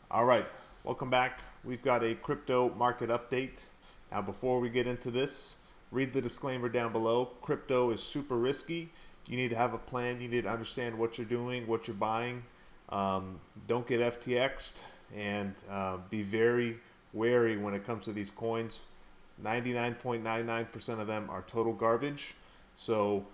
All right, welcome back. We've got a crypto market update. Now, before we get into this, read the disclaimer down below. Crypto is super risky. You need to have a plan. You need to understand what you're doing, what you're buying. Don't get FTX'd, and be very wary when it comes to these coins. 99.99% of them are total garbage. So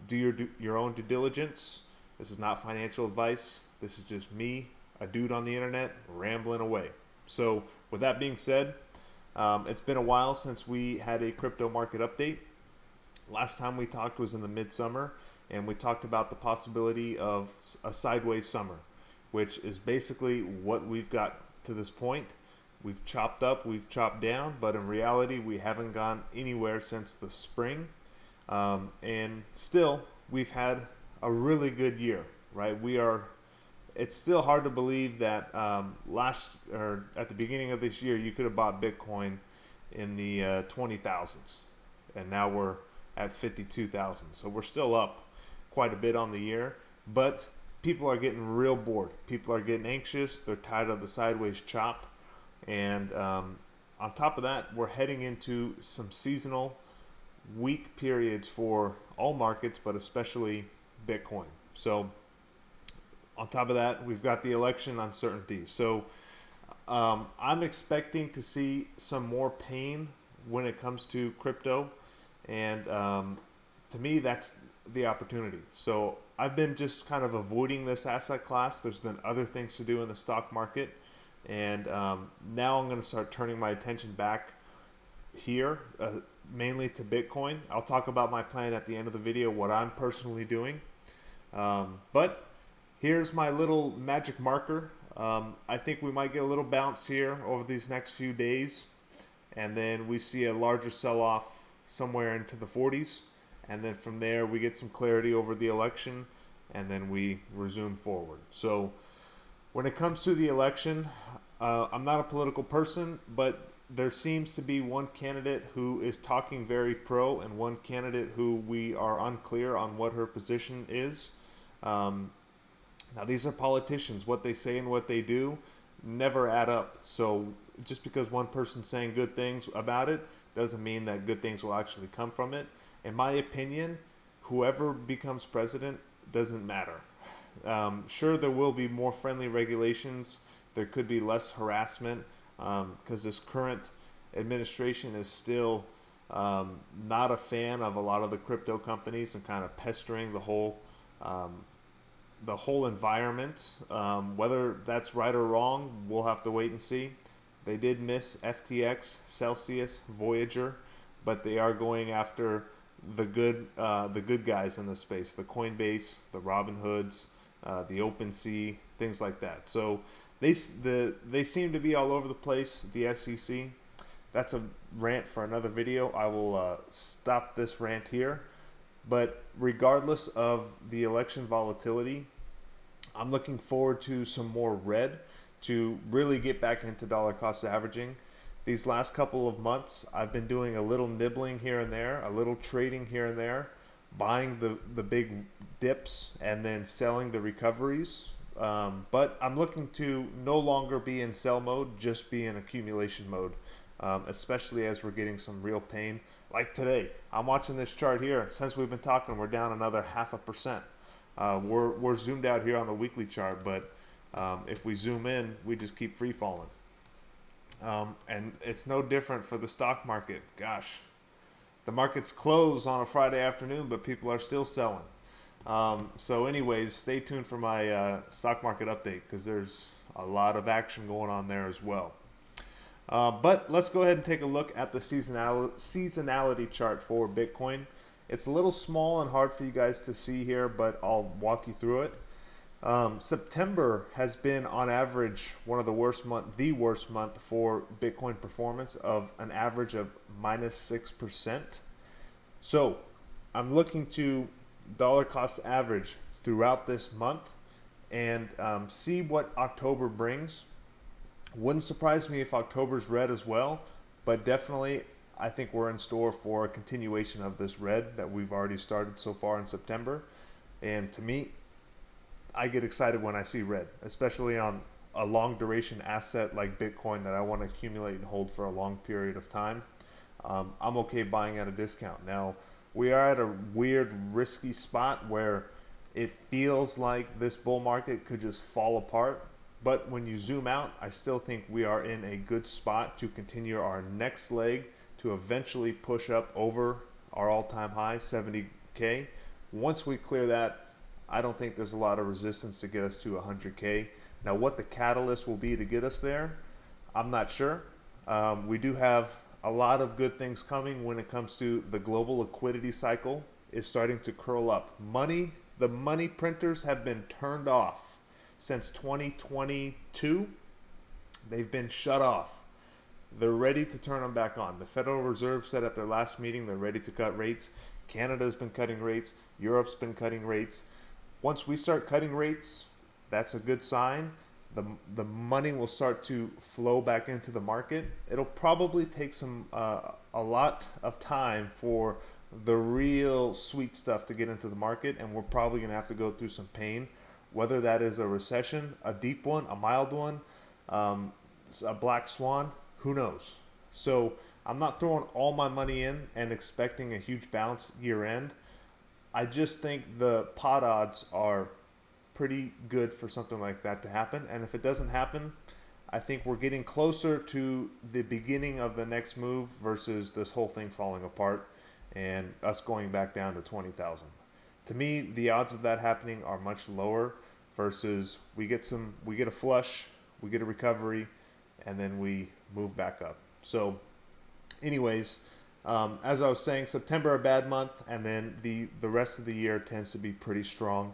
do your own due diligence. This is not financial advice. This is just me, a dude on the internet, rambling away. So with that being said, it's been a while since we had a crypto market update. Last time we talked was in the midsummer, and we talked about the possibility of a sideways summer, which is basically what we've got to this point. We've chopped up, we've chopped down, but in reality, we haven't gone anywhere since the spring. And still, we've had a really good year, right? It's still hard to believe that at the beginning of this year, you could have bought Bitcoin in the 20,000s, and now we're at 52,000. So we're still up quite a bit on the year, but people are getting real bored. People are getting anxious. They're tired of the sideways chop. And on top of that, we're heading into some seasonal weak periods for all markets, but especially Bitcoin. So on top of that, we've got the election uncertainty. So I'm expecting to see some more pain when it comes to crypto. And to me, that's the opportunity. So I've been just kind of avoiding this asset class. There's been other things to do in the stock market. And now I'm going to start turning my attention back here, mainly to Bitcoin. I'll talk about my plan at the end of the video, what I'm personally doing. But here's my little magic marker. I think we might get a little bounce here over these next few days. And then we see a larger sell-off somewhere into the 40s. And then from there, we get some clarity over the election. And then we resume forward. So when it comes to the election, I'm not a political person, but there seems to be one candidate who is talking very pro and one candidate who we are unclear on what her position is. Now, these are politicians. What they say and what they do never add up. So just because one person's saying good things about it doesn't mean that good things will actually come from it. In my opinion, whoever becomes president doesn't matter. Sure, there will be more friendly regulations. There could be less harassment because this current administration is still not a fan of a lot of the crypto companies and kind of pestering the whole environment. Whether that's right or wrong, we'll have to wait and see. They did miss FTX, Celsius, Voyager, but they are going after the good guys in the space, the Coinbase, the Robinhoods, the OpenSea, things like that. So they seem to be all over the place, the SEC. That's a rant for another video. I will stop this rant here. But regardless of the election volatility, I'm looking forward to some more red to really get back into dollar cost averaging. These last couple of months, I've been doing a little nibbling here and there, a little trading here and there, buying the big dips and then selling the recoveries. But I'm looking to no longer be in sell mode, just be in accumulation mode, especially as we're getting some real pain. Like today, I'm watching this chart here. Since we've been talking, we're down another 0.5%. We're zoomed out here on the weekly chart, but if we zoom in, we just keep free falling. And it's no different for the stock market. Gosh, the market's closed on a Friday afternoon, but people are still selling. So anyways, stay tuned for my stock market update because there's a lot of action going on there as well. But let's go ahead and take a look at the seasonality chart for Bitcoin. It's a little small and hard for you guys to see here, but I'll walk you through it. September has been on average the worst month for Bitcoin performance, of an average of -6%. So I'm looking to dollar cost average throughout this month and see what October brings. Wouldn't surprise me if October's red as well, but definitely I think we're in store for a continuation of this red that we've already started so far in September. And to me, I get excited when I see red, especially on a long duration asset like Bitcoin that I want to accumulate and hold for a long period of time, I'm okay buying at a discount. Now, we are at a weird, risky spot where it feels like this bull market could just fall apart. But when you zoom out, I still think we are in a good spot to continue our next leg to eventually push up over our all-time high, 70K. Once we clear that, I don't think there's a lot of resistance to get us to 100K. Now, what the catalyst will be to get us there, I'm not sure. We do have a lot of good things coming when it comes to the global liquidity cycle is starting to curl up. The money printers have been turned off since 2022. They've been shut off. They're ready to turn them back on. The Federal Reserve said at their last meeting they're ready to cut rates. Canada's been cutting rates. Europe's been cutting rates. Once we start cutting rates, that's a good sign. The money will start to flow back into the market. It'll probably take a lot of time for the real sweet stuff to get into the market, and we're probably going to have to go through some pain, whether that is a recession, a deep one, a mild one, a black swan, who knows. So I'm not throwing all my money in and expecting a huge bounce year end. I just think the pot odds are pretty good for something like that to happen. And if it doesn't happen, I think we're getting closer to the beginning of the next move versus this whole thing falling apart and us going back down to 20,000. To me, the odds of that happening are much lower versus we get a flush, we get a recovery, and then we move back up. So anyways, as I was saying, September a bad month, and then the rest of the year tends to be pretty strong.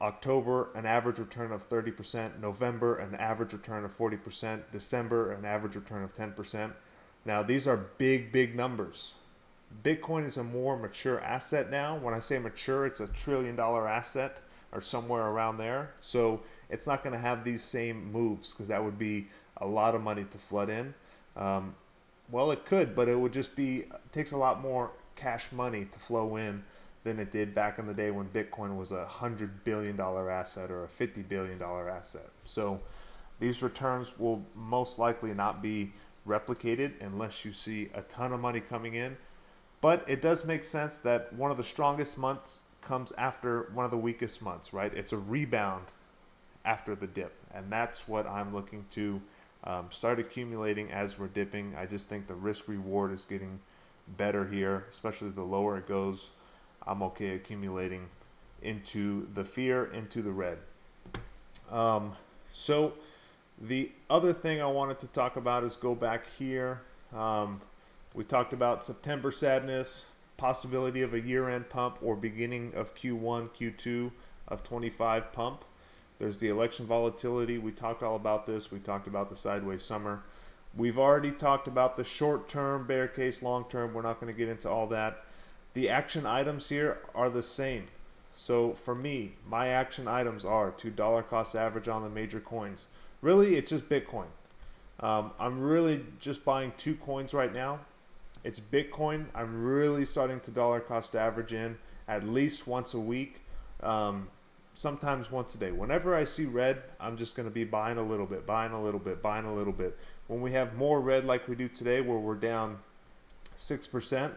October, an average return of 30%. November, an average return of 40%. December, an average return of 10%. Now, these are big numbers. Bitcoin is a more mature asset now. When I say mature, it's $1 trillion asset or somewhere around there. So it's not going to have these same moves because that would be a lot of money to flood in. Well, it could, but it would just be, takes a lot more cash money to flow in than it did back in the day when Bitcoin was a $100 billion asset or a $50 billion asset. So these returns will most likely not be replicated unless you see a ton of money coming in. But it does make sense that one of the strongest months comes after one of the weakest months, right? It's a rebound after the dip. And that's what I'm looking to start accumulating as we're dipping. I just think the risk reward is getting better here, especially the lower it goes. I'm okay accumulating into the fear, into the red. So the other thing I wanted to talk about is go back here. We talked about September sadness, possibility of a year-end pump or beginning of Q1, Q2 of 25 pump. There's the election volatility. We talked all about this. We talked about the sideways summer. We've already talked about the short-term bear case, long-term. We're not going to get into all that. The action items here are the same. So for me, my action items are to dollar cost average on the major coins. Really, it's just Bitcoin. I'm really just buying 2 coins right now. It's Bitcoin. I'm really starting to dollar cost average in at least once a week, sometimes once a day. Whenever I see red, I'm just going to be buying a little bit, buying a little bit, buying a little bit. When we have more red like we do today, where we're down 6%,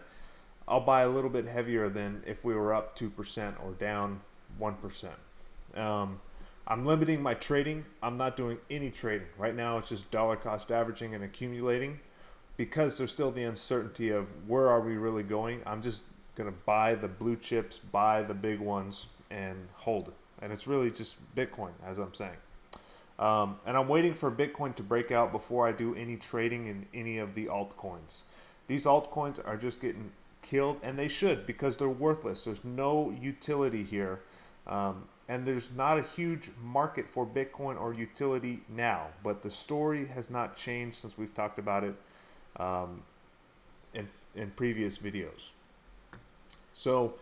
I'll buy a little bit heavier than if we were up 2% or down 1%. I'm limiting my trading. I'm not doing any trading. Right now it's just dollar cost averaging and accumulating because there's still the uncertainty of where are we really going. I'm just going to buy the blue chips, buy the big ones, and hold it. And it's really just Bitcoin, as I'm saying. And I'm waiting for Bitcoin to break out before I do any trading in any of the altcoins. These altcoins are just getting killed, and they should, because they're worthless. There's no utility here, and there's not a huge market for Bitcoin or utility now, but the story has not changed since we've talked about it in previous videos. So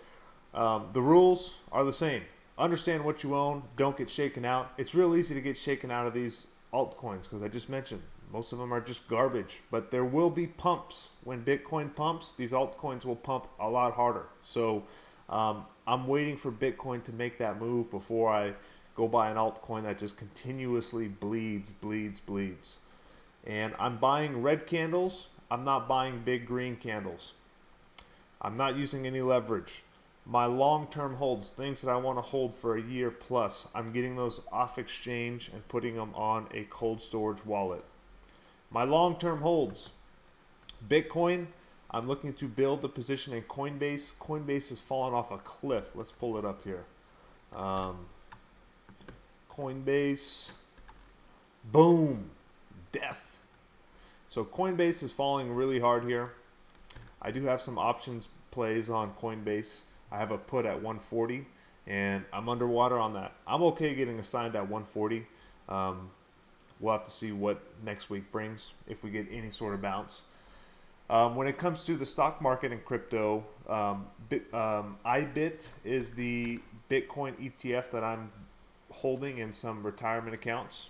the rules are the same. Understand what you own, don't get shaken out. It's real easy to get shaken out of these altcoins because I just mentioned most of them are just garbage, but there will be pumps. When Bitcoin pumps, these altcoins will pump a lot harder. So I'm waiting for Bitcoin to make that move before I go buy an altcoin that just continuously bleeds. And I'm buying red candles. I'm not buying big green candles. I'm not using any leverage. My long-term holds, things that I want to hold for a year plus, I'm getting those off exchange and putting them on a cold storage wallet. My long-term holds, Bitcoin, I'm looking to build a position in Coinbase. Coinbase has fallen off a cliff. Let's pull it up here. Coinbase, boom, death. So Coinbase is falling really hard here. I do have some options plays on Coinbase. I have a put at 140 and I'm underwater on that. I'm okay getting assigned at 140. We'll have to see what next week brings if we get any sort of bounce. When it comes to the stock market and crypto, IBIT is the Bitcoin ETF that I'm holding in some retirement accounts.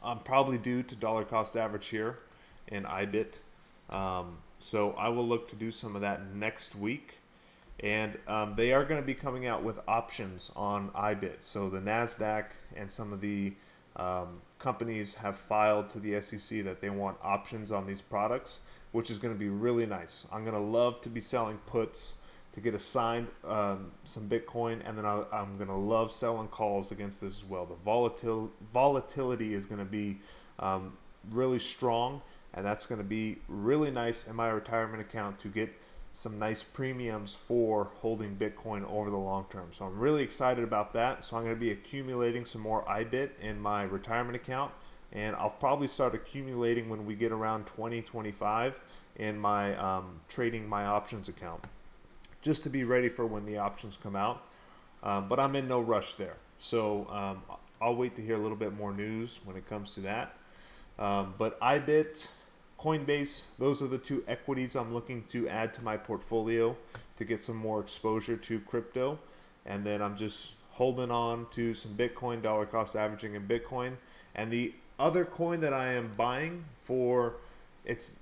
I'm probably due to dollar cost average here in IBIT. So I will look to do some of that next week. And they are going to be coming out with options on IBIT. So the NASDAQ and some of the companies have filed to the SEC that they want options on these products, which is going to be really nice. I'm going to love to be selling puts to get assigned some Bitcoin, and then I'm going to love selling calls against this as well. The volatility is going to be really strong, and that's going to be really nice in my retirement account to get some nice premiums for holding Bitcoin over the long term. So I'm really excited about that. So I'm going to be accumulating some more IBIT in my retirement account, and I'll probably start accumulating when we get around 2025 in my trading my options account, just to be ready for when the options come out. But I'm in no rush there. So I'll wait to hear a little bit more news when it comes to that. But IBIT, Coinbase, those are the two equities I'm looking to add to my portfolio to get some more exposure to crypto. And then I'm just holding on to some Bitcoin, dollar cost averaging in Bitcoin. And the other coin that I am buying for, this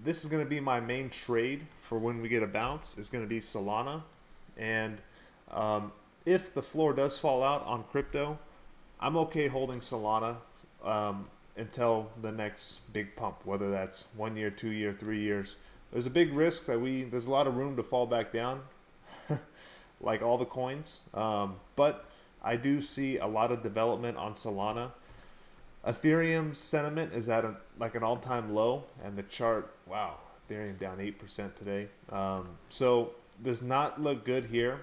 is going to be my main trade for when we get a bounce, is going to be Solana. And if the floor does fall out on crypto, I'm okay holding Solana until the next big pump, whether that's 1 year, 2 year, 3 years. There's a big risk that there's a lot of room to fall back down, like all the coins. But I do see a lot of development on Solana. Ethereum sentiment is at like an all-time low, and the chart, wow, Ethereum down 8% today. So does not look good here.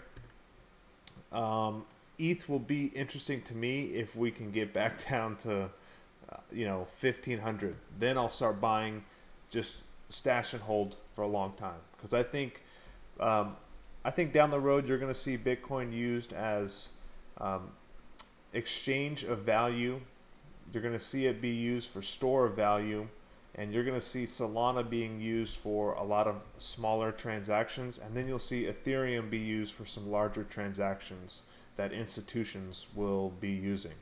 ETH will be interesting to me if we can get back down to 1,500. Then I'll start buying, just stash and hold for a long time, because I think down the road you're going to see Bitcoin used as exchange of value. You're going to see it be used for store of value, and you're going to see Solana being used for a lot of smaller transactions, and then you'll see Ethereum be used for some larger transactions that institutions will be using.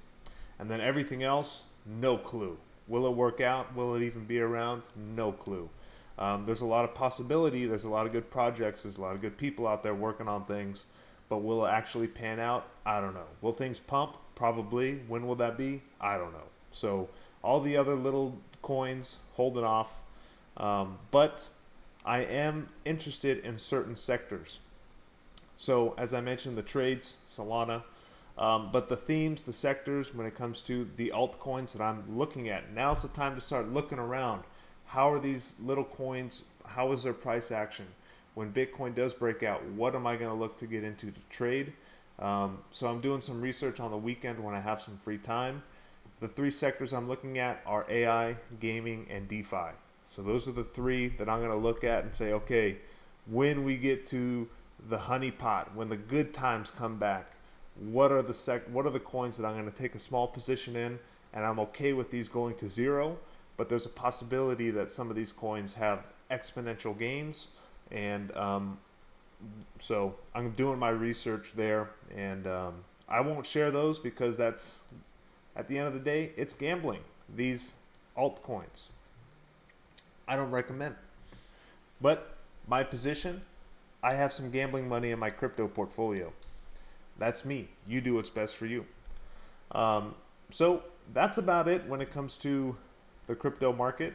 And then everything else, no clue. Will it work out? Will it even be around? No clue. There's a lot of possibility. There's a lot of good projects. There's a lot of good people out there working on things. But will it actually pan out? I don't know. Will things pump? Probably. When will that be? I don't know. So all the other little coins, holding off. But I am interested in certain sectors. So as I mentioned, the trades, Solana. But the themes, the sectors, when it comes to the altcoins that I'm looking at, now's the time to start looking around. How are these little coins, how is their price action? When Bitcoin does break out, what am I going to look to get into to trade? So I'm doing some research on the weekend when I have some free time. The three sectors I'm looking at are AI, gaming, and DeFi. So those are the three that I'm going to look at and say, okay, when we get to the honeypot, when the good times come back, what are the coins that I'm going to take a small position in, and I'm okay with these going to zero, but there's a possibility that some of these coins have exponential gains, and so I'm doing my research there, and I won't share those because that's, at the end of the day, it's gambling. These altcoins, I don't recommend. But my position, I have some gambling money in my crypto portfolio. That's me. You do what's best for you. So that's about it when it comes to the crypto market.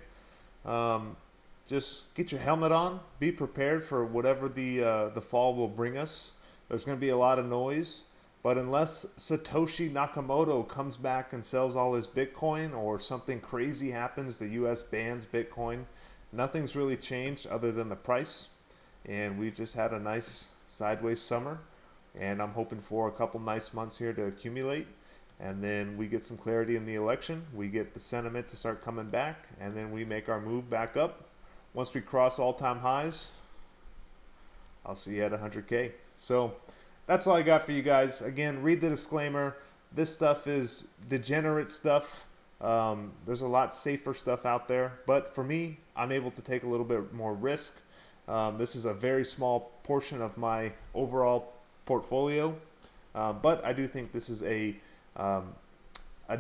Just get your helmet on, be prepared for whatever the fall will bring us. There's going to be a lot of noise, but unless Satoshi Nakamoto comes back and sells all his Bitcoin, or something crazy happens, the US bans Bitcoin, nothing's really changed other than the price. And we just had a nice sideways summer, and I'm hoping for a couple nice months here to accumulate. And then we get some clarity in the election, we get the sentiment to start coming back, and then we make our move back up. Once we cross all-time highs, I'll see you at 100K. So that's all I got for you guys. Again, read the disclaimer. This stuff is degenerate stuff. There's a lot safer stuff out there, but for me, I'm able to take a little bit more risk. This is a very small portion of my overall portfolio, but I do think this is a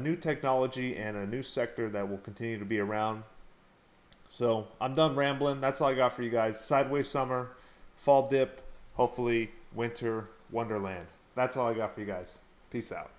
new technology and a new sector that will continue to be around. So I'm done rambling. That's all I got for you guys. Sideways summer, fall dip, hopefully winter wonderland. That's all I got for you guys. Peace out.